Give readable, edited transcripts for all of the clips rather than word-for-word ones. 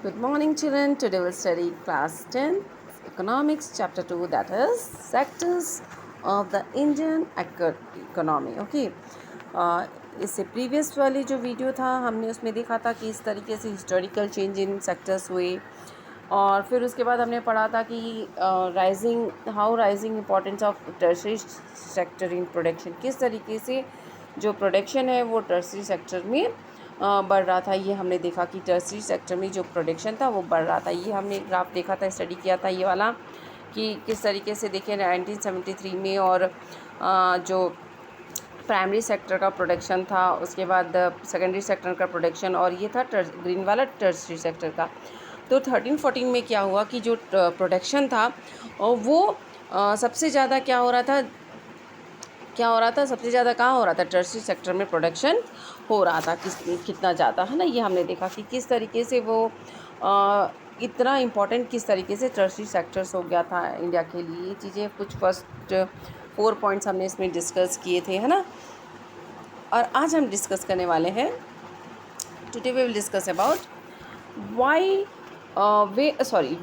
Good morning, children. Today we'll study class 10, economics chapter 2, that is sectors of the Indian economy. Okay. इससे previous वाली जो video था हमने उसमें देखा था कि इस तरीके से हिस्टोरिकल चेंज इन सेक्टर्स हुए और फिर उसके बाद हमने पढ़ा था कि rising importance of tertiary sector in production, किस तरीके से जो प्रोडक्शन है वो टर्शरी सेक्टर में बढ़ रहा था। ये हमने देखा कि टर्शरी सेक्टर में जो प्रोडक्शन था वो बढ़ रहा था। ये हमने ग्राफ देखा था, स्टडी किया था ये वाला कि किस तरीके से देखिए 1973 में और जो प्राइमरी सेक्टर का प्रोडक्शन था, उसके बाद सेकेंडरी सेक्टर का प्रोडक्शन और ये था ग्रीन वाला टर्शरी सेक्टर का। तो 13-14 में क्या हुआ कि जो प्रोडक्शन था वो सबसे ज़्यादा सबसे ज़्यादा कहाँ हो रहा था? टर्शरी सेक्टर में प्रोडक्शन हो रहा था। कितना ज़्यादा है ना, ये हमने देखा कि किस तरीके से वो इतना इम्पोर्टेंट किस तरीके से टर्शरी सेक्टर्स हो गया था इंडिया के लिए। ये चीज़ें कुछ फर्स्ट 4 पॉइंट्स हमने इसमें डिस्कस किए थे, है ना। और आज हम डिस्कस करने वाले हैं, today we will discuss about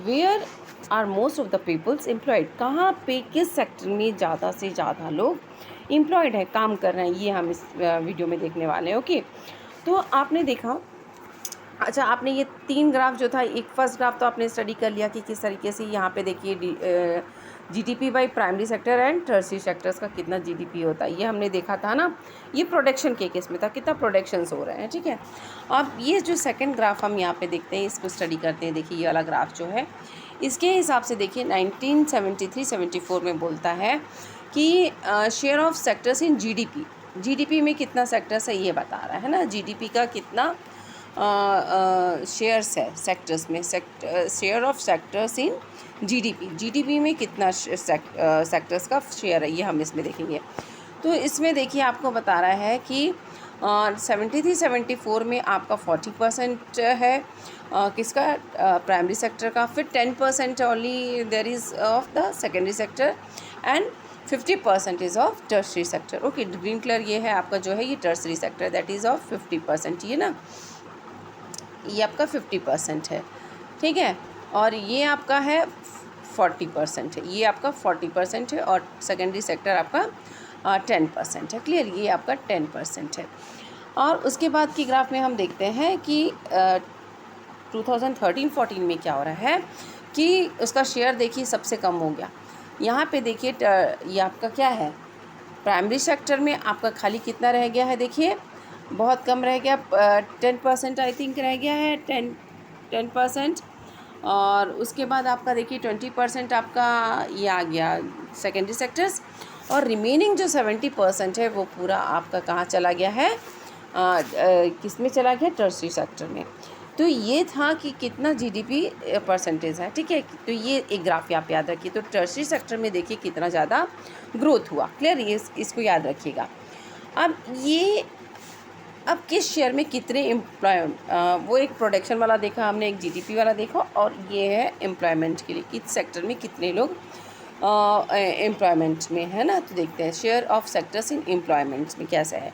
where are most of the peoples employed. कहाँ पे किस सेक्टर में ज़्यादा से ज़्यादा लोग एम्प्लॉयड है, काम कर रहे हैं, ये हम इस वीडियो में देखने वाले हैं। ओके, तो आपने देखा, अच्छा आपने ये 3 ग्राफ जो था, एक फर्स्ट ग्राफ तो आपने स्टडी कर लिया कि किस तरीके से यहाँ पे देखिए GDP by primary sector and tertiary sectors का कितना जीडीपी होता है, ये हमने देखा था ना। ये प्रोडक्शन के केस में था, कितना प्रोडक्शंस हो रहे हैं, ठीक है। अब ये जो सेकंड ग्राफ हम यहाँ पे देखते हैं, इसको स्टडी करते हैं। देखिए ये वाला ग्राफ जो है, इसके हिसाब से देखिए 1973-74 में बोलता है कि share of sectors in GDP में कितना सेक्टर्स है ये बता रहा है ना। जीडीपी का कितना शेयर्स है सेक्टर्स में, share of sectors in GDP में कितना सेक्टर्स का शेयर है, ये हम इसमें देखेंगे। तो इसमें देखिए आपको बता रहा है कि 73-74 में आपका 40% है किसका, प्राइमरी सेक्टर का, फिर 10% only there is of the secondary sector and 50% of tertiary sector. Okay, green colour ये है आपका जो है ये tertiary sector, that is of 50%, ये ना, ये आपका 50% है, ठीक है। और ये आपका है 40% है, ये आपका 40% है और सेकेंडरी सेक्टर आपका 10% है। क्लियर, ये आपका 10% है। और उसके बाद की ग्राफ में हम देखते हैं कि 2013-14 में क्या हो रहा है कि उसका शेयर देखिए सबसे कम हो गया। यहाँ पे देखिए ये आपका क्या है, प्राइमरी सेक्टर में आपका खाली कितना रह गया है, देखिए बहुत कम रह गया, 10% आई थिंक रह गया है, 10%। और उसके बाद आपका देखिए 20% आपका ये आ गया सेकेंडरी सेक्टर्स, और रिमेनिंग जो 70% है वो पूरा आपका कहाँ चला गया है, किस में चला गया, टर्शरी सेक्टर में। तो ये था कि कितना जीडीपी परसेंटेज है, ठीक है। तो ये एक ग्राफ आप याद रखिए। तो टर्शरी सेक्टर में देखिए कितना ज़्यादा ग्रोथ हुआ। क्लियर, ये इसको याद रखिएगा। अब किस शेयर में कितने वो एक प्रोडक्शन वाला देखा हमने, एक जीडीपी वाला देखा, और ये है एम्प्लॉयमेंट के लिए, किस सेक्टर में कितने लोग एम्प्लॉयमेंट में है ना। तो देखते हैं share of sectors in employments में कैसा है।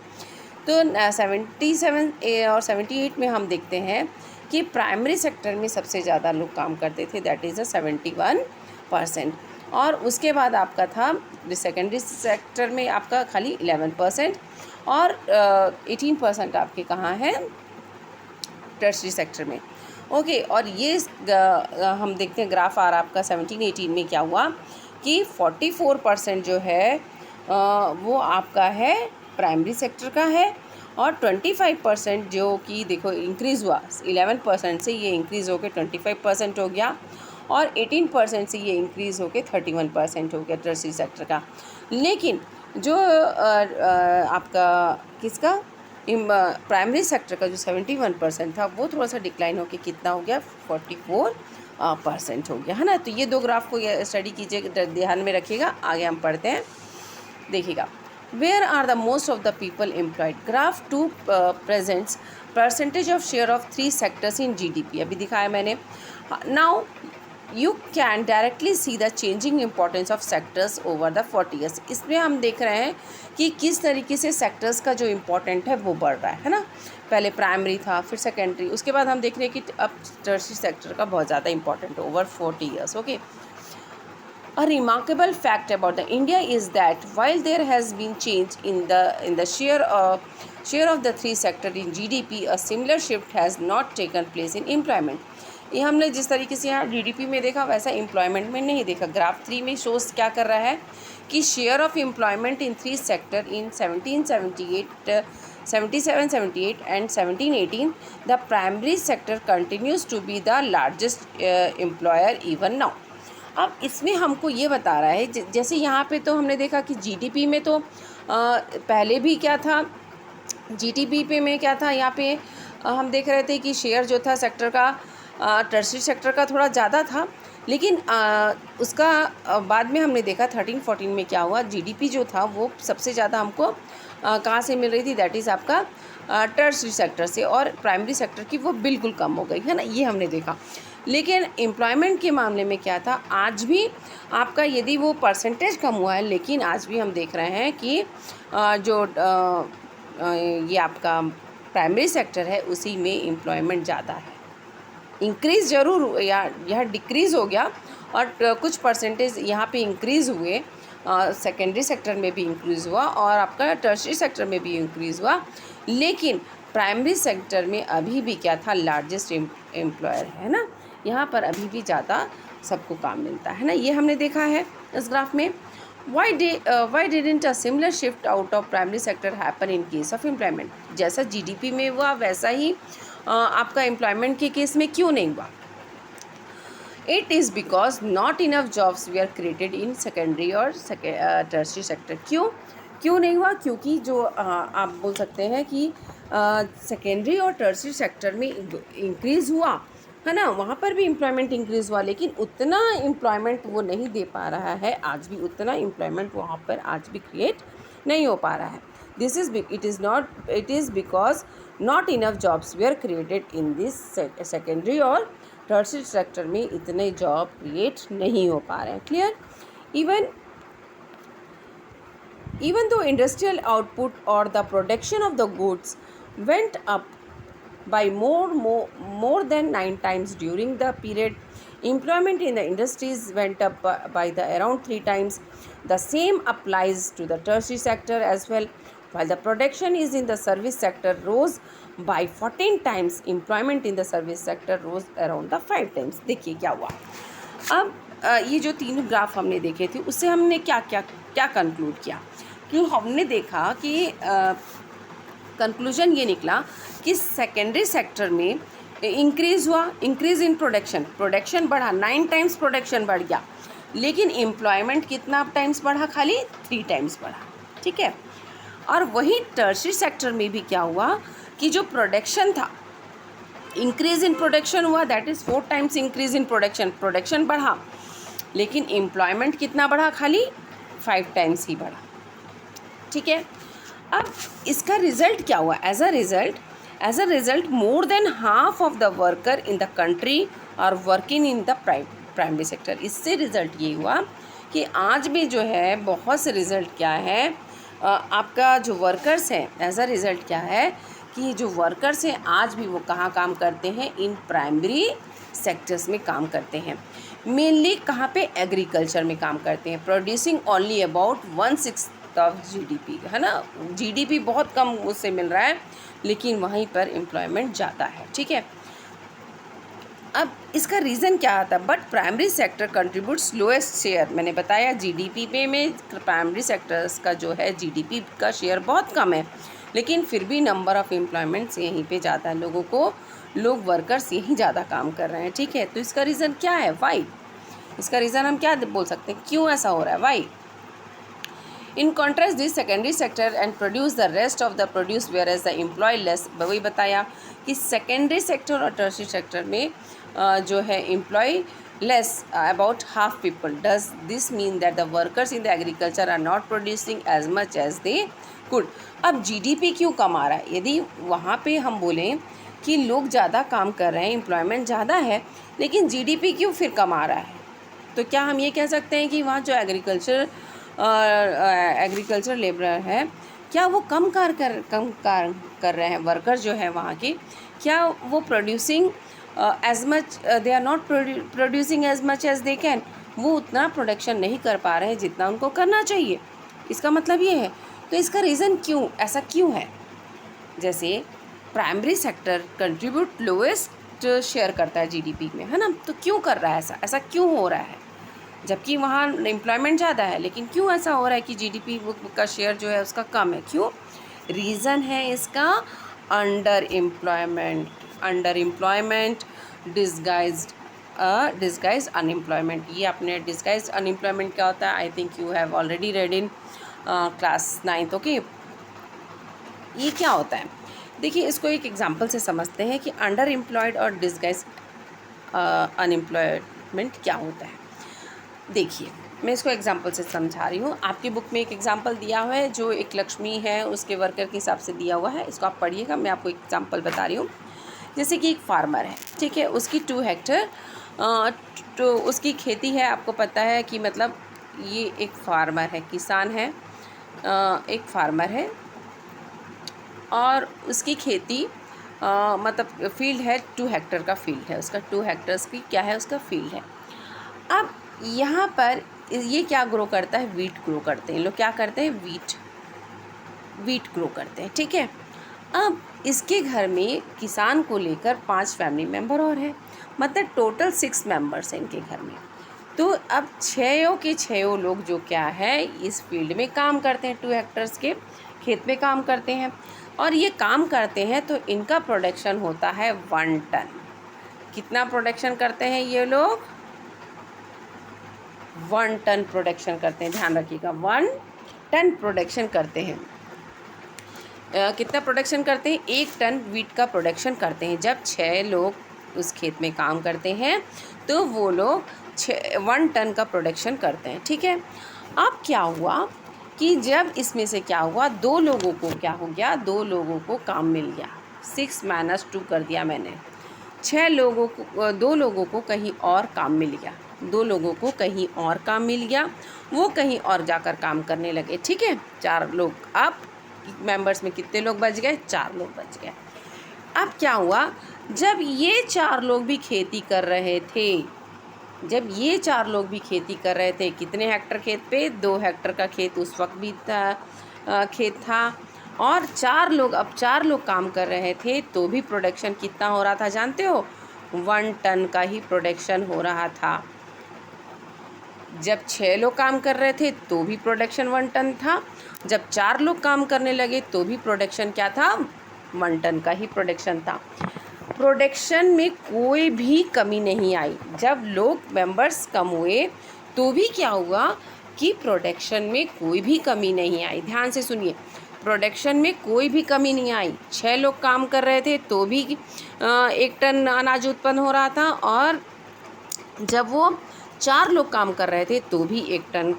तो 77 और 78 में हम देखते हैं कि प्राइमरी सेक्टर में सबसे ज़्यादा लोग काम करते थे, दैट इज़ 71%। और उसके बाद आपका था सेकेंडरी सेक्टर में आपका खाली 11% और 18% आपके कहाँ हैं, टर्शरी सेक्टर में। ओके, और ये हम देखते हैं ग्राफ आ रहा आपका 17-18 में क्या हुआ कि 44% जो है वो आपका है प्राइमरी सेक्टर का है, और 25% जो कि देखो इंक्रीज़ हुआ, 11% से ये इंक्रीज़ होकर 25% हो गया, और 18% से ये इंक्रीज़ होकर 31% हो गया टर्शरी सेक्टर का। लेकिन जो आपका किसका, प्राइमरी सेक्टर का जो 71% था वो थोड़ा सा डिक्लाइन होकर कितना हो गया, 44% हो गया, है ना। तो ये 2 ग्राफ को स्टडी कीजिए, ध्यान में रखिएगा। आगे हम पढ़ते हैं, देखिएगा। Where are the most of the people employed? Graph 2 presents percentage of share of 3 sectors in GDP. अभी दिखाया मैंने। Now you can directly see the changing importance of sectors over the 40 years. इसमें हम देख रहे हैं कि किस तरीके से सेक्टर्स का जो इम्पोर्टेंट है वो बढ़ रहा है ना। पहले प्राइमरी था, फिर सेकेंडरी, उसके बाद हम देख रहे हैं कि अब टर्शियरी सेक्टर का बहुत ज़्यादा important over 40 years. Okay, a remarkable fact about the India is that while there has been change in the share of the three sector in GDP, a similar shift has not taken place in employment. ये हमने जिस तरीके से यहाँ GDP में देखा वैसा employment में नहीं देखा। ग्राफ 3 में शोज क्या कर रहा है कि share of employment in three sector in 1778, 77, 78 and 1718 the primary sector continues to be the largest employer even now. अब इसमें हमको ये बता रहा है, जैसे यहाँ पे तो हमने देखा कि जीडीपी में तो पहले भी क्या था, जीडीपी पे में क्या था, यहाँ पे हम देख रहे थे कि शेयर जो था सेक्टर का, टर्शियरी सेक्टर का थोड़ा ज़्यादा था, लेकिन उसका बाद में हमने देखा 13-14 में क्या हुआ, जीडीपी जो था वो सबसे ज़्यादा हमको कहाँ से मिल रही थी, दैट इज़ आपका टर्शियरी सेक्टर से, और प्राइमरी सेक्टर की वो बिल्कुल कम हो गई है ना, ये हमने देखा। लेकिन एम्प्लॉयमेंट के मामले में क्या था, आज भी आपका यदि वो परसेंटेज कम हुआ है, लेकिन आज भी हम देख रहे हैं कि जो ये आपका प्राइमरी सेक्टर है उसी में एम्प्लॉयमेंट ज़्यादा है। इंक्रीज़ ज़रूर या यह डिक्रीज़ हो गया, और कुछ परसेंटेज यहाँ पे इंक्रीज़ हुए, सेकेंडरी सेक्टर में भी इंक्रीज़ हुआ और आपका टर्शियरी सेक्टर में भी इंक्रीज़ हुआ, लेकिन प्राइमरी सेक्टर में अभी भी क्या था, लार्जेस्ट एम्प्लॉयर है ना, यहाँ पर अभी भी ज़्यादा सबको काम मिलता है ना, ये हमने देखा है इस ग्राफ में। Y didn't a similar shift out of primary sector happen in case of employment. जैसा जीडीपी में हुआ वैसा ही आपका एम्प्लॉयमेंट के केस में क्यों नहीं हुआ? It is because not enough jobs we are created in secondary और टर्शियरी सेक्टर। क्यों नहीं हुआ? क्योंकि जो आप बोल सकते हैं कि सेकेंडरी और टर्शियरी सेक्टर में इंक्रीज़ हुआ है ना, वहाँ पर भी एम्प्लॉयमेंट इंक्रीज़ हुआ, लेकिन उतना एम्प्लॉयमेंट वो नहीं दे पा रहा है, आज भी उतना एम्प्लॉयमेंट वहाँ पर आज भी क्रिएट नहीं हो पा रहा है। It is because not enough jobs were created in this secondary और टर्शियरी सेक्टर में इतने जॉब क्रिएट नहीं हो पा रहे हैं। Clear? Even though industrial output or the production of the goods went up by more than 9 times during the period, employment in the industries went up by around 3 times. The same applies to the tertiary sector as well. While the production is in the service sector rose by 14 times, employment in the service sector rose around the 5 times. देखिए क्या हुआ। अब ये जो तीनों graph हमने देखे थे उससे हमने क्या कंक्लूड किया कि हमने देखा कि कंक्लूजन ये निकला कि सेकेंडरी सेक्टर में इंक्रीज़ हुआ, इंक्रीज़ इन प्रोडक्शन बढ़ा, 9 टाइम्स प्रोडक्शन बढ़ गया, लेकिन एम्प्लॉयमेंट कितना टाइम्स बढ़ा? खाली 3 टाइम्स बढ़ा। ठीक है, और वही टर्शियरी सेक्टर में भी क्या हुआ कि जो प्रोडक्शन था, इंक्रीज़ इन प्रोडक्शन हुआ, that is 4 times increase in production बढ़ा, लेकिन एम्प्लॉयमेंट कितना बढ़ा? खाली 5 टाइम्स ही बढ़ा। ठीक है, अब इसका रिज़ल्ट क्या हुआ? As a result more than half of the worker in the country are working in the primary sector. इससे रिज़ल्ट ये हुआ कि आज भी जो है बहुत से रिज़ल्ट क्या है, आपका जो वर्कर्स हैं, एज अ रिज़ल्ट क्या है कि जो वर्कर्स हैं आज भी वो कहाँ काम करते हैं? इन प्राइमरी सेक्टर्स में काम करते हैं। मेनली कहाँ पे? एग्रीकल्चर में काम करते हैं, producing only about 1/6 of GDP, है ना। जीडीपी बहुत कम उससे मिल रहा है, लेकिन वहीं पर एम्प्लॉयमेंट ज़्यादा है। ठीक है, अब इसका रीज़न क्या आता है? But primary sector contributes lowest share. मैंने बताया जीडीपी पे में प्राइमरी सेक्टर्स का जो है जीडीपी का शेयर बहुत कम है, लेकिन फिर भी नंबर ऑफ़ एम्प्लॉयमेंट्स यहीं पे ज़्यादा है, लोग वर्कर्स यहीं ज़्यादा काम कर रहे हैं। ठीक है, तो इसका रीज़न क्या है? वाई? इसका रीज़न हम क्या बोल सकते हैं, क्यों ऐसा हो रहा है? Y? In contrast, this secondary sector and produce the rest of the produce, whereas the employ less। वही बताया कि सेकेंडरी सेक्टर और टर्शियरी सेक्टर में जो है employ less, about half people. Does this mean that the workers in the agriculture are not producing as much as they could. अब GDP क्यों कम आ रहा है? यदि वहाँ पे हम बोलें कि लोग ज़्यादा काम कर रहे हैं, एम्प्लॉयमेंट ज़्यादा है, लेकिन जीडीपी क्यों फिर कम आ रहा है? तो क्या हम ये कह सकते हैं कि वहाँ जो एग्रीकल्चर लेबर है, क्या वो कम कार कर रहे हैं? वर्कर जो है वहाँ के, क्या वो producing as much, they are not producing as much as they can, वो उतना प्रोडक्शन नहीं कर पा रहे हैं जितना उनको करना चाहिए। इसका मतलब ये है। तो इसका रीज़न क्यों, ऐसा क्यों है? जैसे primary sector contribute lowest share करता है जीडीपी में, है ना? तो क्यों कर रहा है ऐसा, ऐसा क्यों हो रहा है? जबकि वहाँ एम्प्लॉयमेंट ज़्यादा है, लेकिन क्यों ऐसा हो रहा है कि जीडीपी का शेयर जो है उसका कम है? क्यों? रीज़न है इसका अंडर एम्प्लॉयमेंट डिस्गाइज्ड अनएम्प्लॉयमेंट। ये आपने डिस्गाइज्ड अनएम्प्लॉयमेंट क्या होता है, I think you have already red in class 9th। Okay, ये क्या होता है? देखिए, इसको एक एग्जांपल से समझते हैं कि अंडर एम्प्लॉयड और डिस्गाइज्ड अनएम्प्लॉयमेंट क्या होता है। देखिए, मैं इसको एग्जांपल से समझा रही हूँ। आपकी बुक में एक एग्जांपल दिया हुआ है जो एक लक्ष्मी है उसके वर्कर के हिसाब से दिया हुआ है, इसको आप पढ़िएगा। मैं आपको एक एग्जांपल बता रही हूँ। जैसे कि एक फार्मर है, ठीक है, उसकी 2 हेक्टर तो उसकी खेती है। आपको पता है कि मतलब ये एक फार्मर है, किसान है, एक फार्मर है और उसकी खेती मतलब फील्ड है, 2 हेक्टर का फील्ड है उसका, 2 हेक्टर्स की क्या है उसका फील्ड है। अब यहाँ पर ये क्या ग्रो करता है, वीट ग्रो करते हैं लोग। क्या करते हैं, वीट ग्रो करते हैं, ठीक है। अब इसके घर में किसान को लेकर 5 फैमिली मेम्बर और हैं, मतलब टोटल 6 मेंबर्स हैं इनके घर में। तो अब 6 के 6 लोग जो क्या है इस फील्ड में काम करते हैं, 2 हेक्टर्स के खेत में काम करते हैं। और ये काम करते हैं तो इनका प्रोडक्शन होता है 1 टन। कितना प्रोडक्शन करते हैं ये लोग? 1 टन प्रोडक्शन करते हैं। ध्यान रखिएगा, 1 टन प्रोडक्शन करते हैं। कितना प्रोडक्शन करते हैं? 1 टन वीट का प्रोडक्शन करते हैं। जब 6 लोग उस खेत में काम करते हैं तो वो लोग 1 टन का प्रोडक्शन करते हैं, ठीक है। अब क्या हुआ कि जब इसमें से क्या हुआ, 2 लोगों को क्या हो गया, 2 लोगों को काम मिल गया। 6 - 2 कर दिया मैंने। 6 लोगों को, 2 लोगों को कहीं और काम मिल गया, 2 लोगों को कहीं और काम मिल गया, वो कहीं और जाकर काम करने लगे, ठीक है। 4 लोग, अब मेंबर्स में कितने लोग बच गए? 4 लोग बच गए। अब क्या हुआ, जब ये 4 लोग भी खेती कर रहे थे, जब ये 4 लोग भी खेती कर रहे थे, कितने हेक्टर खेत पे? 2 हेक्टर का खेत उस वक्त भी था, खेत था। और 4 लोग, अब 4 लोग काम कर रहे थे तो भी प्रोडक्शन कितना हो रहा था जानते हो? 1 टन का ही प्रोडक्शन हो रहा था। जब 6 लोग काम कर रहे थे तो भी प्रोडक्शन 1 टन था। जब 4 लोग काम करने लगे तो भी प्रोडक्शन क्या था? 1 टन का ही प्रोडक्शन था। प्रोडक्शन में कोई भी कमी नहीं आई। जब लोग मेंबर्स कम हुए तो भी क्या हुआ कि प्रोडक्शन में कोई भी कमी नहीं आई। ध्यान से सुनिए, प्रोडक्शन में कोई भी कमी नहीं आई। 6 लोग काम कर रहे थे तो भी 1 टन अनाज उत्पन्न हो रहा था, और जब वो 4 लोग काम कर रहे थे तो भी 1 टन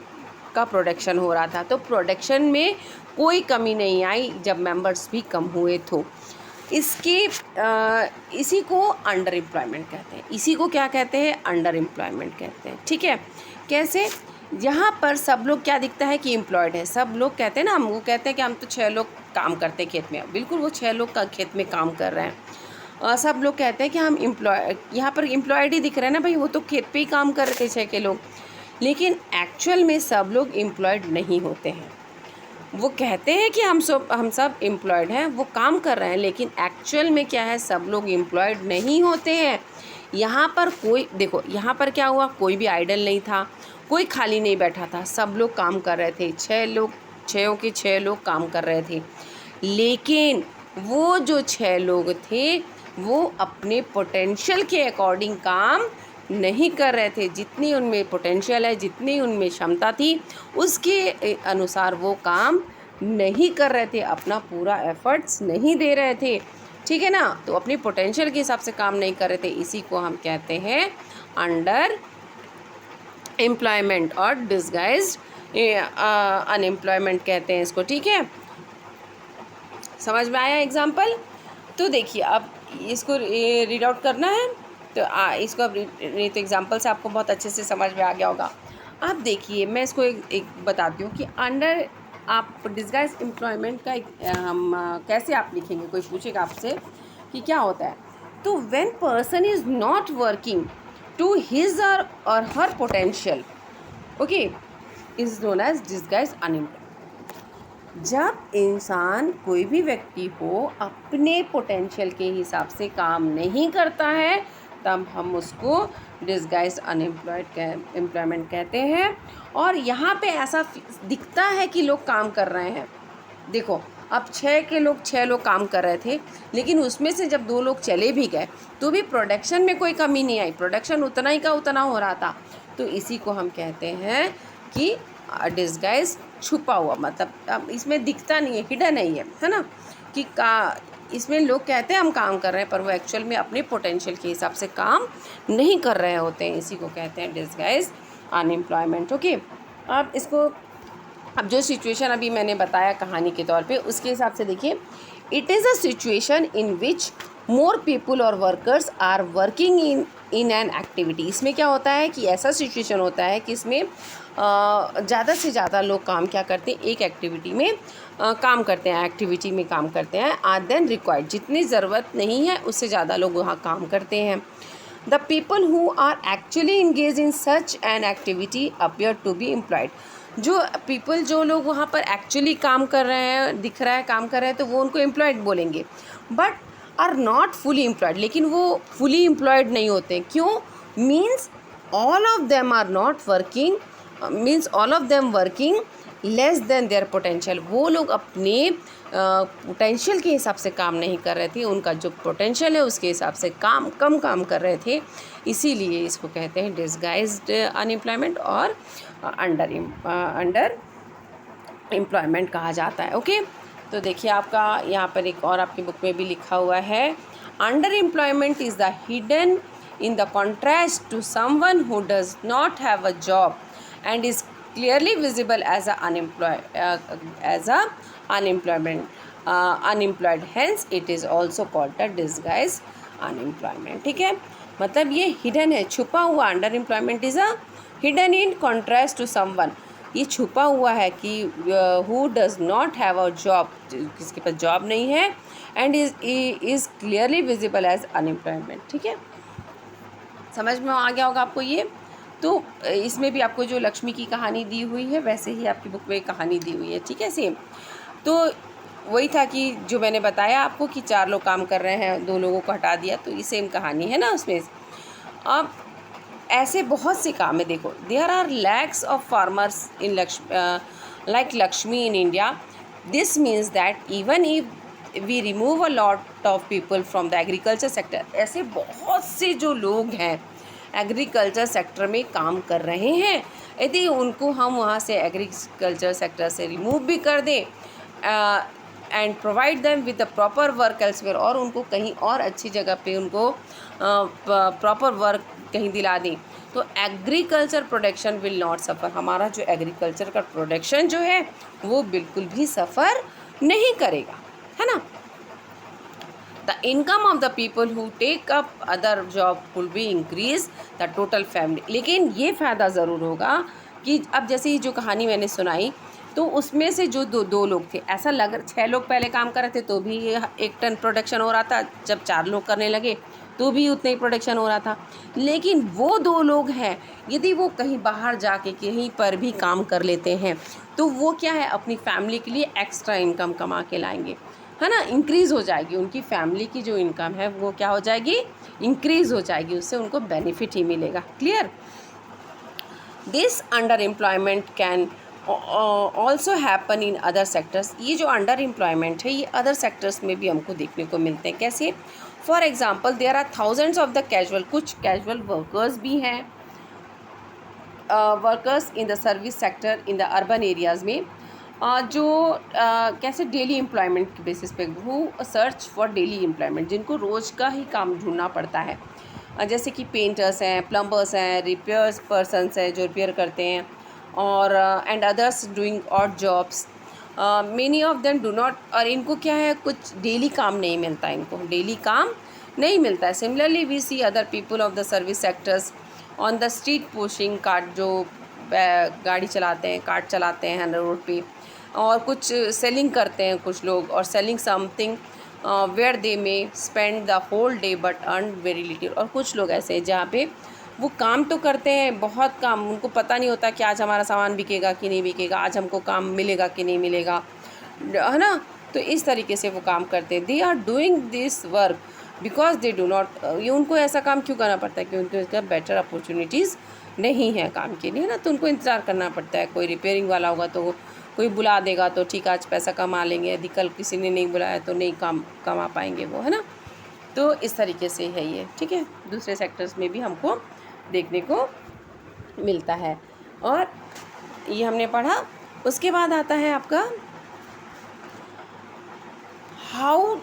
का प्रोडक्शन हो रहा था। तो प्रोडक्शन में कोई कमी नहीं आई जब मेंबर्स भी कम हुए तो। इसी को अंडर एम्प्लॉयमेंट कहते हैं। इसी को क्या कहते हैं? अंडर एम्प्लॉयमेंट कहते हैं, ठीक है। कैसे? यहाँ पर सब लोग क्या दिखता है कि एम्प्लॉयड है। सब लोग कहते हैं ना, हम वो कहते हैं कि हम तो 6 लोग काम करते हैं खेत में, बिल्कुल वो 6 लोग का खेत में काम कर रहे हैं। सब लोग कहते हैं कि हम यहाँ पर एम्प्लॉयड ही दिख रहे हैं ना भाई, वो तो खेत पे ही काम कर रहे थे 6 के लोग। लेकिन एक्चुअल में सब लोग एम्प्लॉयड नहीं होते हैं। वो कहते हैं कि हम सब एम्प्लॉयड हैं, वो काम कर रहे हैं, लेकिन एक्चुअल में क्या है, सब लोग एम्प्लॉयड नहीं होते हैं। यहाँ पर कोई, देखो यहाँ पर क्या हुआ, कोई भी आइडल नहीं था, कोई खाली नहीं बैठा था, सब लोग काम कर रहे थे। 6 के 6 लोग काम कर रहे थे। लेकिन वो जो 6 लोग थे वो अपने पोटेंशियल के अकॉर्डिंग काम नहीं कर रहे थे। जितनी उनमें पोटेंशियल है, जितनी उनमें क्षमता थी, उसके अनुसार वो काम नहीं कर रहे थे, अपना पूरा एफर्ट्स नहीं दे रहे थे, ठीक है ना। तो अपनी पोटेंशियल के हिसाब से काम नहीं कर रहे थे। इसी को हम कहते हैं अंडर एम्प्लॉयमेंट और डिस्गाइज्ड अनएम्प्लॉयमेंट कहते हैं इसको, ठीक है। समझ में आया एग्जाम्पल? तो देखिए, अब इसको रीड आउट करना है तो इसको अब नहीं तो एग्जांपल से आपको बहुत अच्छे से समझ में आ गया होगा। आप देखिए मैं इसको एक बताती हूँ कि अंडर आप डिस्गाइज एम्प्लॉयमेंट का हम कैसे आप लिखेंगे। कोई पूछेगा आपसे कि क्या होता है, तो when person is not working to his or her potential, okay, is known as disguise unemployed. जब इंसान कोई भी व्यक्ति हो अपने पोटेंशियल के हिसाब से काम नहीं करता है तब हम उसको डिस्गाइज अनएम्प्लॉयड एम्प्लॉयमेंट कहते हैं। और यहाँ पे ऐसा दिखता है कि लोग काम कर रहे हैं। देखो अब 6 लोग काम कर रहे थे, लेकिन उसमें से जब 2 लोग चले भी गए तो भी प्रोडक्शन में कोई कमी नहीं आई, प्रोडक्शन उतना ही का उतना हो रहा था। तो इसी को हम कहते हैं कि डिस्गाइज छुपा हुआ, मतलब अब इसमें दिखता नहीं है, हिडन नहीं है ना, कि इसमें लोग कहते हैं हम काम कर रहे हैं पर वो एक्चुअल में अपने पोटेंशियल के हिसाब से काम नहीं कर रहे होते हैं। इसी को कहते हैं डिस्गाइज अनएम्प्लॉयमेंट। ओके, अब इसको अब जो सिचुएशन अभी मैंने बताया कहानी के तौर पे उसके हिसाब से देखिए, it is a situation in which more people or workers are working in an activity. इसमें क्या होता है कि ऐसा सिचुएशन होता है कि इसमें ज़्यादा से ज़्यादा लोग काम क्या करते हैं, एक एक्टिविटी में काम करते हैं, एक्टिविटी में काम करते हैं आर देन रिक्वायर्ड। जितनी ज़रूरत नहीं है उससे ज़्यादा लोग वहाँ काम करते हैं। The people who are actually engage in such an activity appear to be employed. जो लोग वहाँ पर एक्चुअली काम कर रहे हैं, दिख रहा है काम कर रहे हैं, तो वो उनको एम्प्लॉयड बोलेंगे। But are not fully employed, लेकिन वो फुली एम्प्लॉयड नहीं होते। क्यों? Means all of them are not working, means all of them working less than their potential. वो लोग अपने पोटेंशियल के हिसाब से काम नहीं कर रहे थे, उनका जो पोटेंशियल है उसके हिसाब से कम काम कर रहे थे। इसीलिए इसको कहते हैं डिस्गाइज्ड अनएम्प्लॉयमेंट और अंडर एम्प्लॉयमेंट कहा जाता है। ओके, तो देखिए आपका यहाँ पर एक और आपकी बुक में भी लिखा हुआ है, under employment is the hidden in the contrast to someone who does not have a job and is clearly visible as a unemployed, hence it is also called a disguise unemployment। ठीक है, मतलब ये hidden है, छुपा हुआ। Under employment is a hidden in contrast to someone, ये छुपा हुआ है कि who does not have a job, किसके पास जॉब नहीं है, and is clearly visible as unemployment. ठीक है, समझ में आ गया होगा आपको ये। तो इसमें भी आपको जो लक्ष्मी की कहानी दी हुई है वैसे ही आपकी बुक में कहानी दी हुई है। ठीक है, सेम। तो वही था कि जो मैंने बताया आपको कि 4 लोग काम कर रहे हैं, 2 लोगों को हटा दिया, तो ये सेम कहानी है ना उसमें। अब ऐसे बहुत से काम है, देखो there are lakhs of farmers in like Lakshmi in India. This means that even if we remove a lot of people from the agriculture sector, ऐसे बहुत से जो लोग हैं एग्रीकल्चर सेक्टर में काम कर रहे हैं, यदि उनको हम वहाँ से एग्रीकल्चर सेक्टर से रिमूव भी कर दें and provide them with the proper work elsewhere, और उनको कहीं और अच्छी जगह पे उनको प्रॉपर वर्क कहीं दिला दें, तो एग्रीकल्चर प्रोडक्शन विल नॉट सफ़र। हमारा जो एग्रीकल्चर का प्रोडक्शन जो है वो बिल्कुल भी सफ़र नहीं करेगा, है ना। The income of the people who take up other job will be increase the total family. लेकिन ये फ़ायदा ज़रूर होगा कि अब जैसे ही जो कहानी मैंने सुनाई, तो उसमें से जो दो लोग थे, ऐसा लग 6 लोग पहले काम कर रहे थे तो भी 1 टन प्रोडक्शन हो रहा था, जब 4 लोग करने लगे तो भी उतना ही प्रोडक्शन हो रहा था। लेकिन वो 2 लोग हैं, यदि वो कहीं बाहर जाके कहीं पर भी काम कर लेते हैं तो वो क्या है, अपनी फैमिली के लिए एक्स्ट्रा इनकम कमा के लाएंगे, है ना, इंक्रीज़ हो जाएगी उनकी फैमिली की जो इनकम है वो क्या हो जाएगी, इंक्रीज़ हो जाएगी, उससे उनको बेनिफिट ही मिलेगा। Clear? This under employment can also happen in other sectors. ये जो अंडर एम्प्लॉयमेंट है ये अदर सेक्टर्स में भी हमको देखने को मिलते हैं। कैसे? For example there are thousands of the casual, कुछ कैजुअल वर्कर्स भी हैं, workers in the service sector in the urban areas में, जो कैसे डेली एम्प्लॉयमेंट के बेसिस पे who search for daily employment, जिनको रोज़ का ही काम ढूंढना पड़ता है, जैसे कि पेंटर्स हैं, प्लम्बर्स हैं, रिपेयर्स पर्सनस हैं जो रिपेयर करते हैं, और and others doing odd jobs. Many of them do not, और इनको क्या है, कुछ डेली काम नहीं मिलता, इनको डेली काम नहीं मिलता है। Similarly we see other people of the service sectors on the street pushing cart, जो गाड़ी चलाते हैं, कार्ट चलाते हैं रोड पे, और कुछ सेलिंग करते हैं कुछ लोग, और selling something where they may spend the whole day but earn very little. और कुछ लोग ऐसे हैं जहाँ पे वो काम तो करते हैं, बहुत काम, उनको पता नहीं होता कि आज हमारा सामान बिकेगा कि नहीं बिकेगा, आज हमको काम मिलेगा कि नहीं मिलेगा, है ना। तो इस तरीके से वो काम करते हैं। They are doing this work because they do not, ये उनको ऐसा काम क्यों करना पड़ता है कि उनको इसका बेटर अपॉर्चुनिटीज़ नहीं है काम के लिए ना, तो उनको इंतज़ार करना पड़ता है। कोई रिपेयरिंग वाला होगा तो कोई बुला देगा तो ठीक है आज पैसा कमा लेंगे, यदि कल किसी ने नहीं बुलाया तो नहीं कमा पाएंगे वो, है ना। तो इस तरीके से है ये, ठीक है। दूसरे सेक्टर्स में भी हमको देखने को मिलता है, और ये हमने पढ़ा। उसके बाद आता है आपका how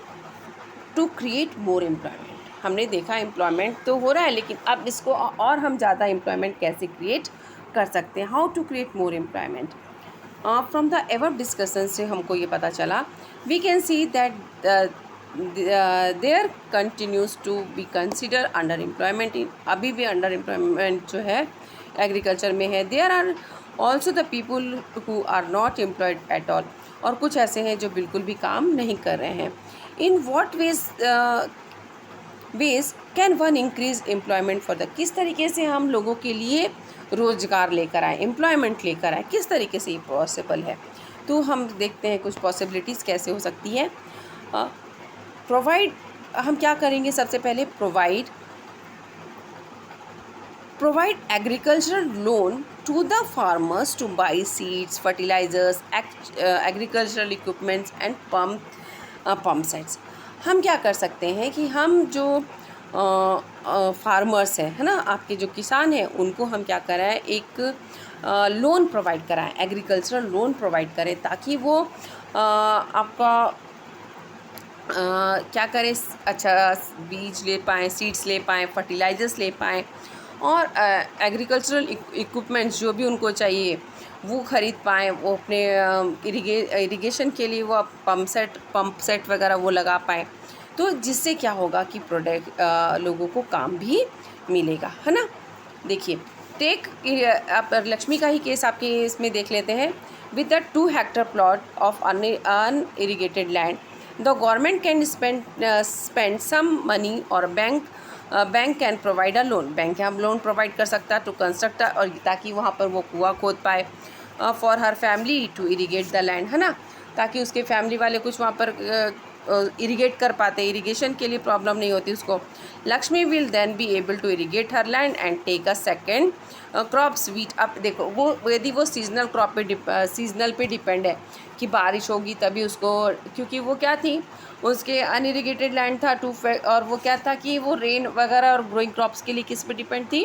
to create more employment. हमने देखा एम्प्लॉयमेंट तो हो रहा है, लेकिन अब इसको और हम ज़्यादा एम्प्लॉयमेंट कैसे क्रिएट कर सकते हैं। How to create more employment, from the ever discussion से हमको ये पता चला, we can see that there continues to be consider under employment in, अभी भी अंडर एम्प्लॉयमेंट जो है एग्रीकल्चर में है। There are also the people who are not employed at all, और कुछ ऐसे हैं जो बिल्कुल भी काम नहीं कर रहे हैं। In what veg can one increase employment for the, किस तरीके से हम लोगों के लिए रोज़गार लेकर आए, एम्प्लॉयमेंट लेकर आए, किस तरीके से ये पॉसिबल है। तो हम देखते हैं कुछ पॉसिबिलिटीज़ कैसे हो सकती है। प्रोवाइड, हम क्या करेंगे, सबसे पहले provide agricultural loan to the farmers to buy seeds, fertilisers, agricultural equipments and pump sets. हम क्या कर सकते हैं कि हम जो फार्मर्स हैं, है ना, आपके जो किसान हैं, उनको हम क्या कराएं, एक लोन प्रोवाइड कराएं, एग्रीकल्चरल लोन प्रोवाइड करें, ताकि वो आपका क्या करें, अच्छा बीज ले पाएँ, सीड्स ले पाएँ, फर्टिलाइजर्स ले पाएँ, और एग्रीकल्चरल इक्विपमेंट्स जो भी उनको चाहिए वो ख़रीद पाएँ। वो अपने इरिगेशन के लिए वो पंप सेट वगैरह वो लगा पाएँ। तो जिससे क्या होगा कि प्रोडक्ट लोगों को काम भी मिलेगा, है ना। देखिए टेक, आप लक्ष्मी का ही केस आपके इसमें देख लेते हैं। With the 2 hectare plot of unirrigated land, the government can spend some money, or bank can provide a loan, bank हम लोन प्रोवाइड कर सकता है टू कंस्ट्रक्ट, और ताकि वहाँ पर वो कुआं खोद पाए, for her family to irrigate the land, है ना, ताकि उसके फैमिली वाले कुछ वहाँ पर इरीगेट कर पाते, इरीगेशन के लिए प्रॉब्लम नहीं होती उसको। Lakshmi will then be able to irrigate her land and take a second crops wheat. अब देखो वो यदि वो सीजनल क्रॉप पे सीजनल पे डिपेंड है कि बारिश होगी तभी उसको, क्योंकि वो क्या थी, उसके अनइरीगेटेड लैंड था और वो क्या था कि वो रेन वगैरह और ग्रोइंग क्रॉप्स के लिए किस पे डिपेंड थी,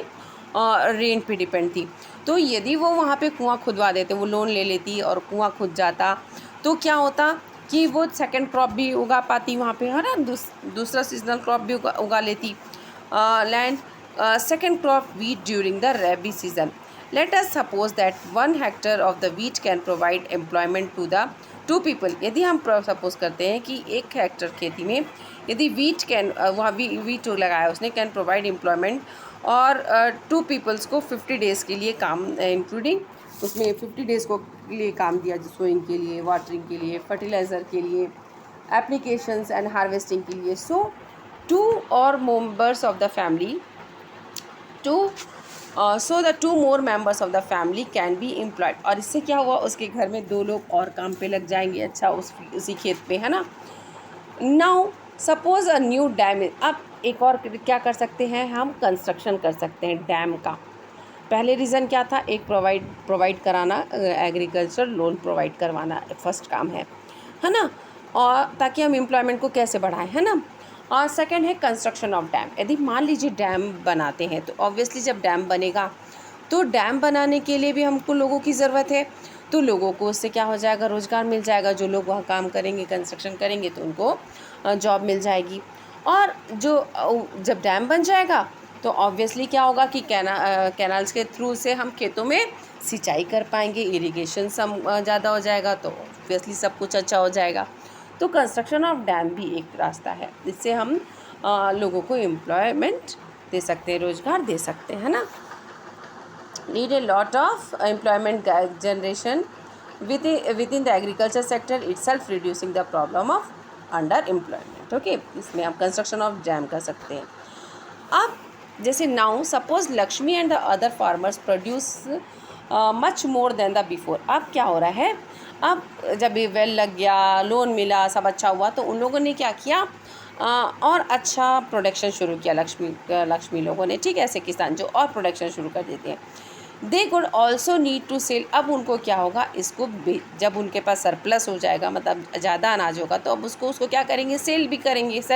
रेन पे डिपेंड थी। तो यदि वो वहाँ पे कुआं खुदवा देते, वो लोन ले लेती और कुआं खुद जाता, तो क्या होता कि वो सेकंड क्रॉप भी उगा पाती वहाँ पे, है ना, दूसरा सीजनल क्रॉप भी उगा लेती land. Second crop wheat during the rabi season. Let us suppose that 1 hectare of the wheat can provide employment to the 2 people. यदि हम सपोज करते हैं कि 1 हेक्टर खेती में यदि वीट कैन, वहाँ वीट लगाया उसने, कैन प्रोवाइड एम्प्लॉयमेंट, और 2 पीपल्स को 50 डेज़ के लिए काम, इंक्लूडिंग उसमें 50 डेज़ को लिए काम दिया, सोइंग के लिए, वाटरिंग के लिए, फर्टिलाइज़र के लिए, एप्लीकेशंस एंड हार्वेस्टिंग के लिए। सो 2 और members of the family so the 2 more members of the family can be employed. और इससे क्या हुआ, उसके घर में 2 लोग और काम पे लग जाएंगे, अच्छा उसी खेत पे, है ना। Now suppose a new dam, अब एक और क्या कर सकते हैं हम, कंस्ट्रक्शन कर सकते हैं डैम का। पहले रीज़न क्या था, एक प्रोवाइड कराना, एग्रीकल्चर लोन प्रोवाइड करवाना फर्स्ट काम है ना, और ताकि हम एम्प्लॉयमेंट को कैसे बढ़ाएं, है ना। और सेकंड है कंस्ट्रक्शन ऑफ डैम। यदि मान लीजिए डैम बनाते हैं, तो ऑब्वियसली जब डैम बनेगा तो डैम बनाने के लिए भी हमको लोगों की ज़रूरत है, तो लोगों को उससे क्या हो जाएगा, रोज़गार मिल जाएगा। जो लोग वहाँ काम करेंगे, कंस्ट्रक्शन करेंगे, तो उनको जॉब मिल जाएगी। और जब डैम बन जाएगा तो ऑब्वियसली क्या होगा कि कैनाल्स के थ्रू से हम खेतों में सिंचाई कर पाएंगे, इरिगेशन सब ज़्यादा हो जाएगा, तो ऑब्वियसली सब कुछ अच्छा हो जाएगा। तो कंस्ट्रक्शन ऑफ डैम भी एक रास्ता है, इससे हम लोगों को एम्प्लॉयमेंट दे सकते हैं, रोज़गार दे सकते हैं, है ना। Need a lot of employment generation within the agriculture sector itself, reducing the problem of under employment. Okay, इसमें आप कंस्ट्रक्शन ऑफ जैम कर सकते हैं। अब जैसे now suppose Lakshmi and the other farmers produce much more than the before. अब क्या हो रहा है, अब जब ये वेल लग गया, लोन मिला, सब अच्छा हुआ, तो उन लोगों ने क्या किया, और अच्छा प्रोडक्शन शुरू किया लक्ष्मी लोगों ने, ठीक है। ऐसे किसान जो और प्रोडक्शन शुरू कर देते हैं, they could also need to sell. अब उनको क्या होगा, इसको जब उनके पास सरप्लस हो जाएगा, मतलब ज़्यादा अनाज होगा, तो अब उसको क्या करेंगे, सेल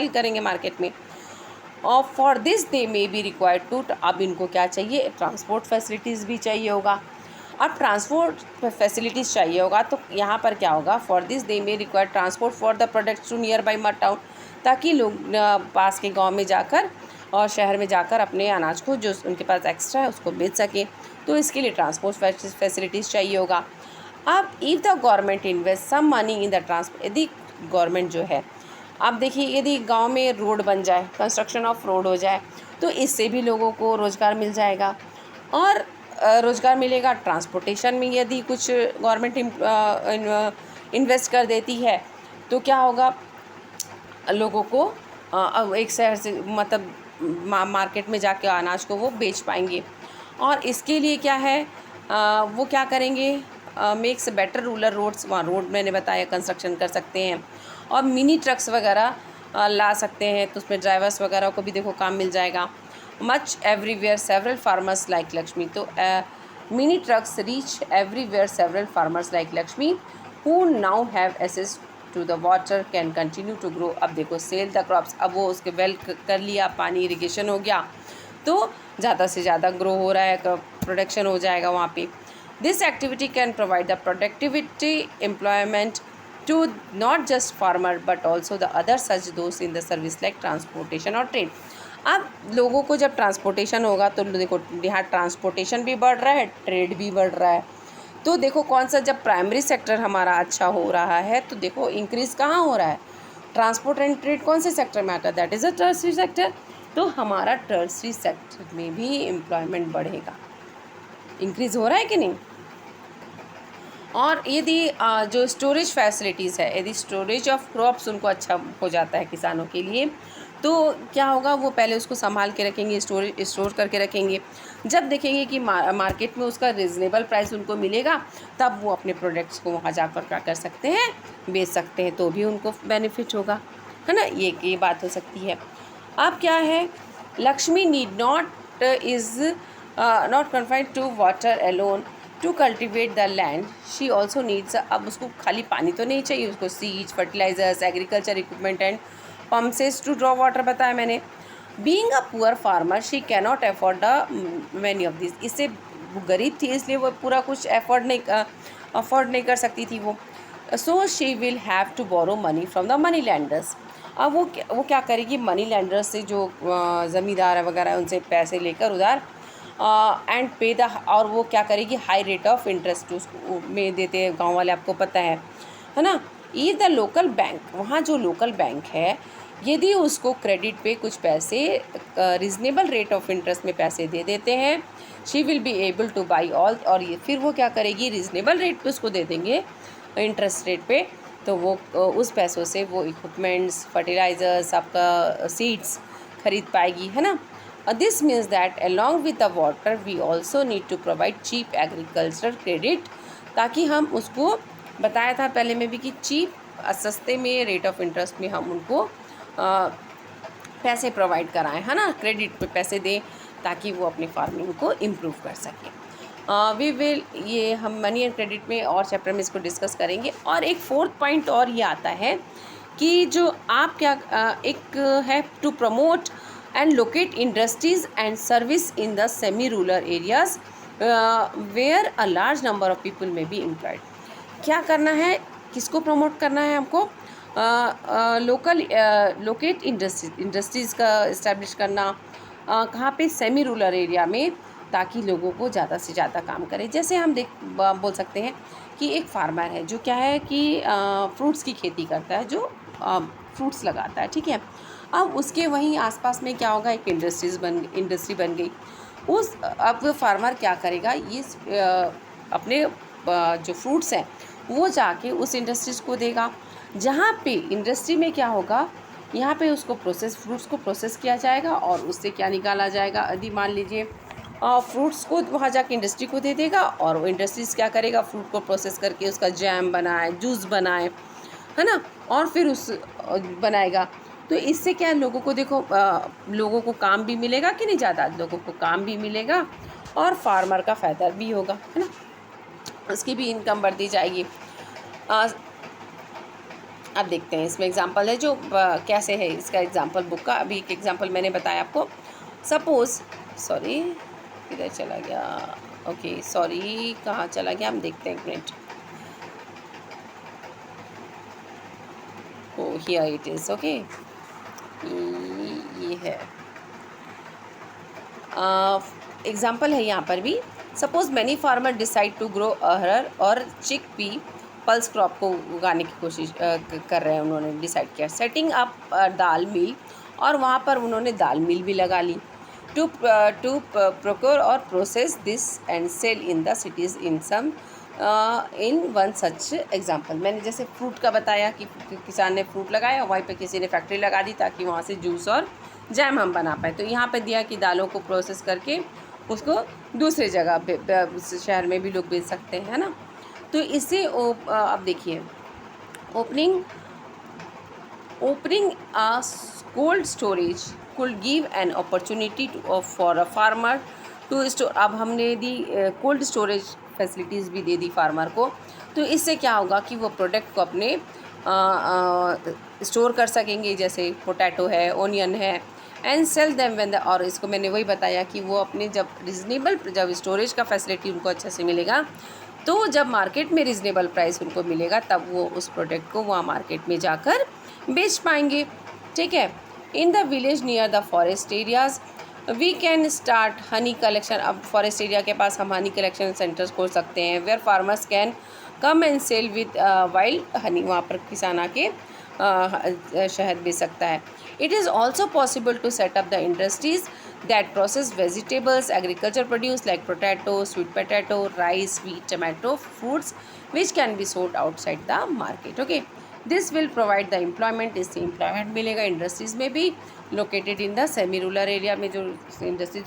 करेंगे मार्केट में। और for this they may be required to, अब इनको क्या चाहिए, ट्रांसपोर्ट फैसिलिटीज़ भी चाहिए होगा। अब ट्रांसपोर्ट फैसिलिटीज़ चाहिए होगा तो यहाँ पर क्या होगा, for this they may require transport for the products to nearby mandi town, ताकि लोग पास के गांव में जाकर और शहर में जाकर अपने अनाज को जो उनके पास एक्स्ट्रा है उसको बेच सकें, तो इसके लिए ट्रांसपोर्ट फैसिलिटीज़ चाहिए होगा। अब if the government invest some money in the transport, यदि गवर्नमेंट जो है, अब देखिए यदि गांव में रोड बन जाए, कंस्ट्रक्शन ऑफ रोड हो जाए, तो इससे भी लोगों को रोज़गार मिल जाएगा। और रोज़गार मिलेगा, ट्रांसपोर्टेशन में यदि कुछ गवर्नमेंट इन्वेस्ट कर देती है, तो क्या होगा, लोगों को अब एक शहर से मतलब मार्केट में जाके अनाज को वो बेच पाएंगे। और इसके लिए क्या है, वो क्या करेंगे, मेक्स बेटर रूरल रोड्स, वहाँ रोड मैंने बताया कंस्ट्रक्शन कर सकते हैं, और मिनी ट्रक्स वगैरह ला सकते हैं, तो उसमें ड्राइवर्स वगैरह को भी देखो काम मिल जाएगा। Much everywhere several farmers like Lakshmi, तो mini trucks reach everywhere several farmers like Lakshmi who now have access to the water can continue to grow. अब देखो सेल द क्रॉप्स, अब वो उसके वेल कर लिया, पानी इरिगेशन हो गया, तो ज़्यादा से ज़्यादा ग्रो हो रहा है, प्रोडक्शन हो जाएगा वहाँ पे। This activity can provide the productivity employment to not just farmer but also the other such दोस्त in the service like transportation or trade. अब लोगों को जब ट्रांसपोर्टेशन होगा तो देखो यहाँ ट्रांसपोर्टेशन भी बढ़ रहा है, ट्रेड भी बढ़ रहा है, तो देखो कौन सा, जब प्राइमरी सेक्टर हमारा अच्छा हो रहा है तो देखो इंक्रीज़ कहाँ हो रहा है, ट्रांसपोर्ट एंड ट्रेड कौन से सेक्टर में आता है, that is a tertiary sector. तो हमारा टर्सरी सेक्टर में भी एम्प्लॉयमेंट बढ़ेगा, इंक्रीज़ हो रहा है कि नहीं। और यदि जो स्टोरेज फैसिलिटीज़ है, यदि स्टोरेज ऑफ क्रॉप्स उनको अच्छा हो जाता है किसानों के लिए, तो क्या होगा, वो पहले उसको संभाल के रखेंगे, स्टोर करके रखेंगे। जब देखेंगे कि मार्केट में उसका रिजनेबल प्राइस उनको मिलेगा, तब वो अपने प्रोडक्ट्स को वहाँ जाकर क्या कर सकते हैं, बेच सकते हैं, तो भी उनको बेनिफिट होगा, है ना। ये बात हो सकती है। अब क्या है, Lakshmi need not is not confined to water alone to cultivate the land, she also needs, अब उसको खाली पानी तो नहीं चाहिए, उसको seeds, fertilisers, agriculture equipment and pumpsets to draw water बताया मैंने। Being a poor farmer she cannot afford the many of this, इससे गरीब थी इसलिए वो पूरा कुछ अफोर्ड नहीं कर सकती थी वो, so she will have to borrow money from the money lenders. अब वो क्या करेगी, मनी लैंडर्स से जो ज़मींदार वगैरह है उनसे पैसे लेकर उधार, एंड पे द, और वो क्या करेगी, हाई रेट ऑफ इंटरेस्ट उसको में देते हैं गाँव वाले, आपको पता है ना। ये द लोकल बैंक, वहाँ जो लोकल बैंक है, यदि उसको क्रेडिट पे कुछ पैसे रिजनेबल रेट ऑफ इंटरेस्ट में पैसे दे देते हैं, she will be able two by all, और ये फिर वो क्या करेगी, रिजनेबल रेट पे उसको दे देंगे इंटरेस्ट रेट पे, तो वो उस पैसों से वो इक्विपमेंट्स, फर्टिलाइजर्स, आपका सीड्स खरीद पाएगी, है ना। This means that along with the water we also need to provide cheap agriculture credit, ताकि हम उसको बताया था पहले में भी कि चीप, सस्ते में रेट ऑफ इंटरेस्ट में हम उनको पैसे प्रोवाइड कराएं, है ना, क्रेडिट पे पैसे दें, ताकि वो अपनी फार्मिंग को इम्प्रूव कर सकें। वी विल, ये हम मनी एंड क्रेडिट में और चैप्टर में इसको डिस्कस करेंगे। और एक फोर्थ पॉइंट और ये आता है कि जो आप क्या एक है to promote and locate industries and service in the semi rural areas where a large number of people may be employed. क्या करना है, किसको प्रमोट करना है हमको, लोकेट इंडस्ट्रीज़ का इस्टेब्लिश करना, कहाँ पे, सेमी रूरल एरिया में, ताकि लोगों को ज़्यादा से ज़्यादा काम करें। जैसे हम बोल सकते हैं कि एक फार्मर है जो क्या है कि फ्रूट्स की खेती करता है, जो फ्रूट्स लगाता है, ठीक है। अब उसके वहीं आसपास में क्या होगा, एक इंडस्ट्री बन गई। अब फार्मर क्या करेगा, ये अपने जो फ्रूट्स हैं वो जाके उस इंडस्ट्रीज़ को देगा, जहाँ पे इंडस्ट्री में क्या होगा, यहाँ पे उसको फ्रूट्स को प्रोसेस किया जाएगा और उससे क्या निकाला जाएगा। यदि मान लीजिए फ्रूट्स को वहाँ जाके इंडस्ट्री को दे देगा और वो इंडस्ट्रीज़ क्या करेगा, फ्रूट को प्रोसेस करके उसका जैम बनाए, जूस बनाए, है ना, और फिर उस बनाएगा। तो इससे क्या है, लोगों को देखो लोगों को काम भी मिलेगा कि नहीं, ज़्यादा लोगों को काम भी मिलेगा और फार्मर का फ़ायदा भी होगा, है ना, उसकी भी इनकम बढ़ती जाएगी। अब देखते हैं इसमें एग्जांपल है जो कैसे है इसका एग्जांपल बुक का। अभी एक एग्जांपल मैंने बताया आपको। सपोज़ सॉरी किधर चला गया, ओके सॉरी कहाँ चला गया, हम देखते हैं एक minute. Oh here it is, okay ये है एग्जाम्पल है यहाँ पर भी। Suppose many farmer decide to grow arhar और चिक पी पल्स क्रॉप को उगाने की कोशिश कर रहे हैं, उन्होंने डिसाइड किया। सेटिंग अप दाल मिल, और वहाँ पर उन्होंने दाल मिल भी लगा ली। टू प्रोक्योर और process this and sell in the cities in some in one such example. मैंने जैसे फ्रूट का बताया कि किसान ने फ्रूट लगाया, वहीं पे किसी ने फैक्ट्री लगा दी ताकि वहाँ से जूस और जैम हम बना पाए। तो यहाँ पे दिया कि दालों को प्रोसेस करके उसको दूसरे जगह शहर में भी लोग बेच सकते हैं, है ना। तो इससे अब देखिए, opening a cold storage could give an opportunity for a farmer to store। अब हमने दी कोल्ड स्टोरेज फैसिलिटीज़ भी दे दी फार्मर को, तो इससे क्या होगा कि वो प्रोडक्ट को अपने स्टोर कर सकेंगे, जैसे पोटैटो है, ओनियन है, and sell them when the, और इसको मैंने वही बताया कि वो अपने जब स्टोरेज का फैसिलिटी उनको अच्छे से मिलेगा, तो जब मार्केट में रिजनेबल प्राइस उनको मिलेगा तब वो उस प्रोडक्ट को वहाँ मार्केट में जाकर बेच पाएंगे, ठीक है। In the village near the forest areas we can start honey collection. अब फॉरेस्ट एरिया के पास हम हनी कलेक्शन सेंटर्स खोल सकते हैं, where farmers can come and sell with wild honey. वहाँ पर किसान आके शहद बेच सकता है। It is also possible to set up the industries that process vegetables, agriculture produce like potato, sweet potato, rice, wheat, tomato, fruits which can be sold outside the market, okay। this will provide the employment। इससे employment मिलेगा industries में भी, located in the semi rural area में जो industries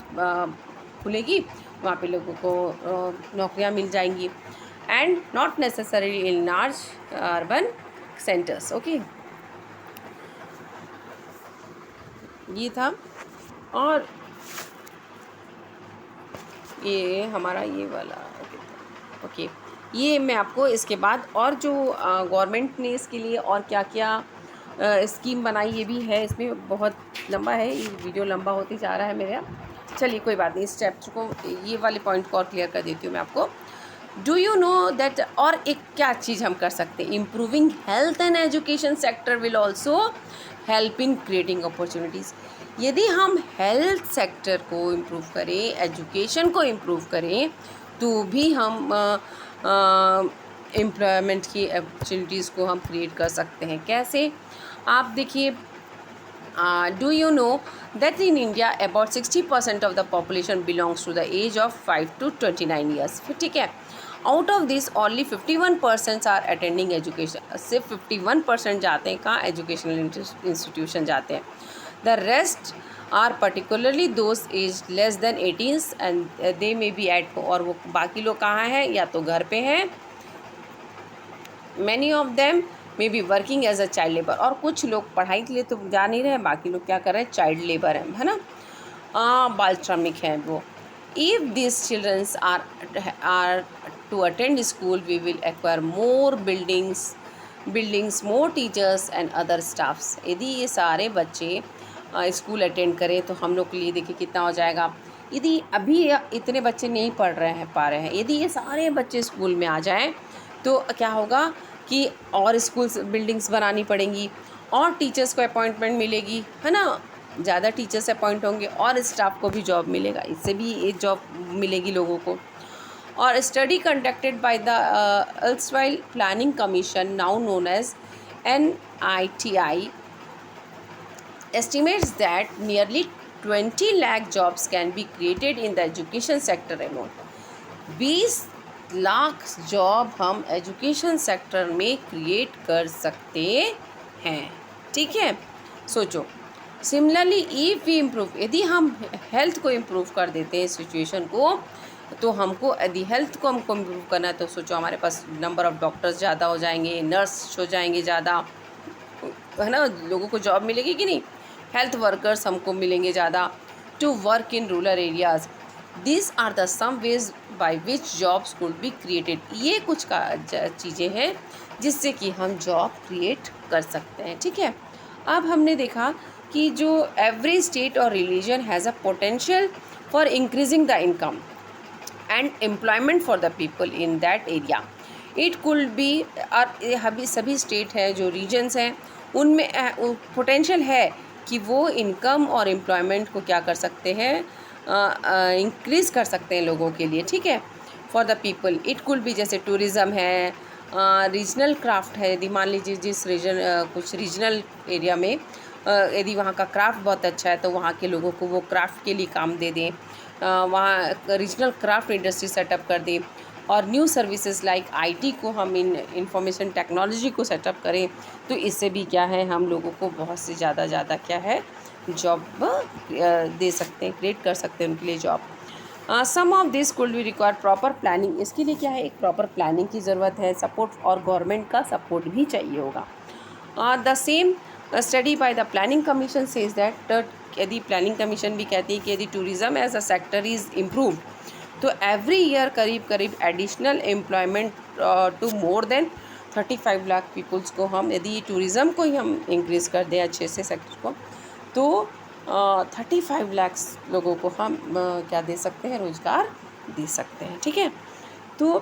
खुलेगी वहाँ पे लोगों को नौकरियाँ मिल जाएंगी, and not necessarily in large urban centers, okay। ये था। और ये हमारा ये वाला ओके, ये मैं आपको इसके बाद और जो गवर्नमेंट ने इसके लिए और क्या क्या स्कीम बनाई ये भी है, इसमें बहुत लंबा है, ये वीडियो लंबा होते जा रहा है मेरा। चलिए कोई बात नहीं, इस चैप्टर को ये वाले पॉइंट को और क्लियर कर देती हूँ मैं आपको। डू यू नो दैट, और एक क्या चीज़ हम कर सकते हैं, improving health and education sector will also help in creating opportunities. यदि हम हेल्थ सेक्टर को इम्प्रूव करें, एजुकेशन को इम्प्रूव करें, तो भी हम एम्प्लॉयमेंट की अपॉर्चुनिटीज़ को हम क्रिएट कर सकते हैं। कैसे, आप देखिए, do you know that in India about 60% of the population belongs to the age of 5 to 29 years, ठीक है। Out of this only 51% are attending education. सिर्फ 51% जाते हैं कहाँ, एजुकेशनल इंस्टीट्यूशन जाते हैं। The rest are particularly those age less than 18 and they may be at, और वो बाकी लोग कहाँ हैं, या तो घर पे हैं, many of them may be working as a child labour, और कुछ लोग पढ़ाई के लिए तो जा नहीं रहे हैं, बाकी लोग क्या कर रहे हैं, चाइल्ड लेबर है ना, बाल श्रमिक हैं वो। If this childrens are to attend school we will acquire more buildings more teachers and other staffs. यदि ये सारे बच्चे स्कूल अटेंड करें तो हम लोग के लिए देखिए कितना हो जाएगा। यदि अभी इतने बच्चे नहीं पढ़ रहे हैं पा रहे हैं, यदि ये सारे बच्चे स्कूल में आ जाएं तो क्या होगा कि और स्कूल्स बिल्डिंग्स बनानी पड़ेंगी और टीचर्स को अपॉइंटमेंट मिलेगी, है ना, ज़्यादा टीचर्स अपॉइंट होंगे और स्टाफ को भी जॉब मिलेगा, इससे भी एक जॉब मिलेगी लोगों को। और study conducted by the erstwhile planning commission now known as NITI estimates that nearly 20 lakh jobs can be created in the education sector alone. 20 lakh job हम एजुकेशन सेक्टर में क्रिएट कर सकते हैं, ठीक है। सोचो, सिमिलरली इफ़ वी इम्प्रूव, यदि हम हेल्थ को इम्प्रूव कर देते हैं सिचुएशन को, तो हमको यदि हेल्थ को हमको इम्प्रूव करना है तो सोचो हमारे पास नंबर ऑफ़ डॉक्टर्स ज़्यादा हो जाएंगे, नर्स हो जाएंगे ज़्यादा, है ना, लोगों को जॉब मिलेगी कि नहीं, हेल्थ वर्कर्स हमको मिलेंगे ज़्यादा to work in rural areas. This are the some ways by which jobs could be created. ये कुछ का चीज़ें हैं जिससे कि हम जॉब क्रिएट कर सकते हैं, ठीक है। अब हमने देखा कि जो एवरी स्टेट और religion has a potential for increasing the income and employment for the people in that area. It could be, और अभी सभी स्टेट हैं जो रीजन्स हैं उनमें पोटेंशियल है कि वो इनकम और एम्प्लॉयमेंट को क्या कर सकते हैं, इंक्रीज़ कर सकते हैं लोगों के लिए, ठीक है, for the people. It could be जैसे टूरिज़म है, रीजनल क्राफ्ट है, यदि मान लीजिए जिस रीजन कुछ रीजनल एरिया में यदि वहाँ का क्राफ्ट बहुत अच्छा है तो वहाँ के लोगों को वो क्राफ्ट के लिए काम दे दें, वहाँ रीजनल क्राफ्ट इंडस्ट्री सेटअप कर दें, और न्यू सर्विसेज लाइक आईटी को हम इंफॉर्मेशन टेक्नोलॉजी को सेटअप करें, तो इससे भी क्या है, हम लोगों को बहुत से ज़्यादा क्या है, जॉब दे सकते हैं, क्रिएट कर सकते हैं उनके लिए job. Some of this could be require proper planning. इसके लिए क्या है, एक प्रॉपर प्लानिंग की ज़रूरत है, सपोर्ट, और गवर्नमेंट का सपोर्ट भी चाहिए होगा। The same study by the planning commission says that, यदि प्लानिंग कमीशन भी कहती है कि यदि tourism as a sector is improve, तो एवरी ईयर करीब additional employment to more than 35 lakh peoples को, हम यदि टूरिज़्म को ही हम इंक्रीज़ कर दें अच्छे से सेक्टर को, तो 35 लाख लोगों को हम क्या दे सकते हैं, रोज़गार दे सकते हैं, ठीक है। तो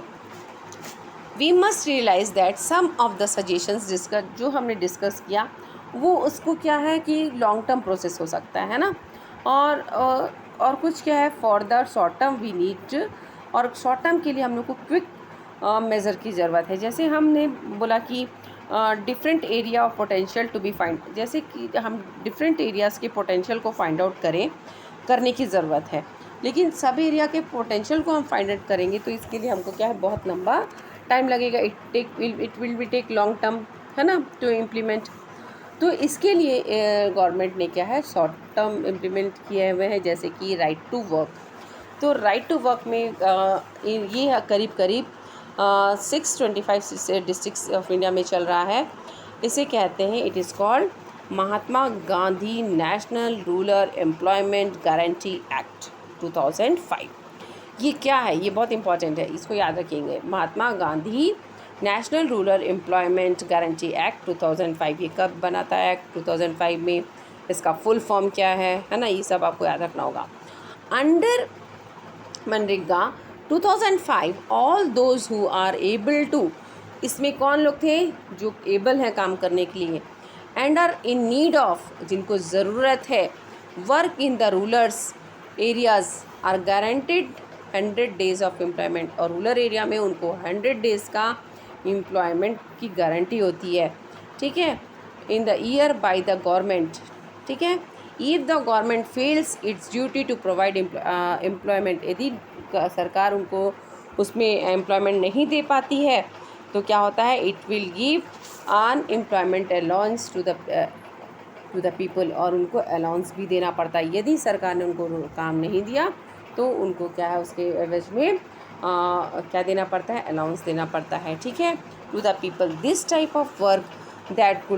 we must realise that some of the suggestions जिसका जो हमने डिस्कस किया वो उसको क्या है कि लॉन्ग टर्म प्रोसेस हो सकता है ना, और कुछ क्या है for the short term we need, और शॉर्ट टर्म के लिए हम लोग को क्विक मेज़र की ज़रूरत है। जैसे हमने बोला कि different area of potential to be find, जैसे कि हम डिफरेंट एरियाज़ के पोटेंशियल को फाइंड आउट करने की ज़रूरत है, लेकिन सब एरिया के पोटेंशियल को हम फाइंड आउट करेंगे तो इसके लिए हमको क्या है, बहुत लंबा टाइम लगेगा, it will be take long term, है ना, टू इम्प्लीमेंट। तो इसके लिए गवर्नमेंट ने क्या है, शॉर्ट टर्म इम्प्लीमेंट किए हुए हैं, जैसे कि राइट टू वर्क। तो राइट टू वर्क में ये करीब 625 डिस्ट्रिक्ट्स ऑफ इंडिया में चल रहा है। इसे कहते हैं, it is called Mahatma Gandhi national rural employment guarantee act 2005। ये क्या है, ये बहुत इंपॉर्टेंट है, इसको याद रखेंगे। Mahatma Gandhi national rural employment guarantee act 2005, ये कब बना था एक्ट 2005 में, इसका फुल फॉर्म क्या है ना, ये सब आपको याद रखना होगा। अंडर मनरेगा 2005 all those who are able to, इसमें कौन लोग थे, जो एबल हैं काम करने के लिए, and are in need of, जिनको ज़रूरत है, work in the rurals areas are guaranteed 100 days of employment, और रूरल एरिया में उनको 100 डेज़ का एम्प्लॉयमेंट की गारंटी होती है, ठीक है, in the year by the government, ठीक है। If the government fails its duty to provide employment, यदि सरकार उनको उसमें एम्प्लॉयमेंट नहीं दे पाती है तो क्या होता है, it will give unemployment allowance to the people, और उनको अलाउंस भी देना पड़ता है। यदि सरकार ने उनको काम नहीं दिया तो उनको क्या है, उसके एवज में क्या देना पड़ता है, अलाउंस देना पड़ता है, ठीक है, to the people. This type of work that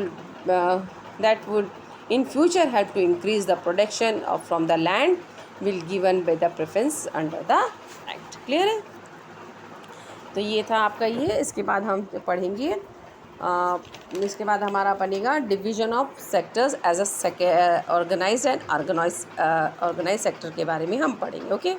would in future help to increase the production of from the land will given by the preference under the act। Clear है। तो ये था आपका ये, इसके बाद हम पढ़ेंगे इसके बाद हमारा बनेगा division of sectors as a organised and organise sector के बारे में हम पढ़ेंगे। ओके।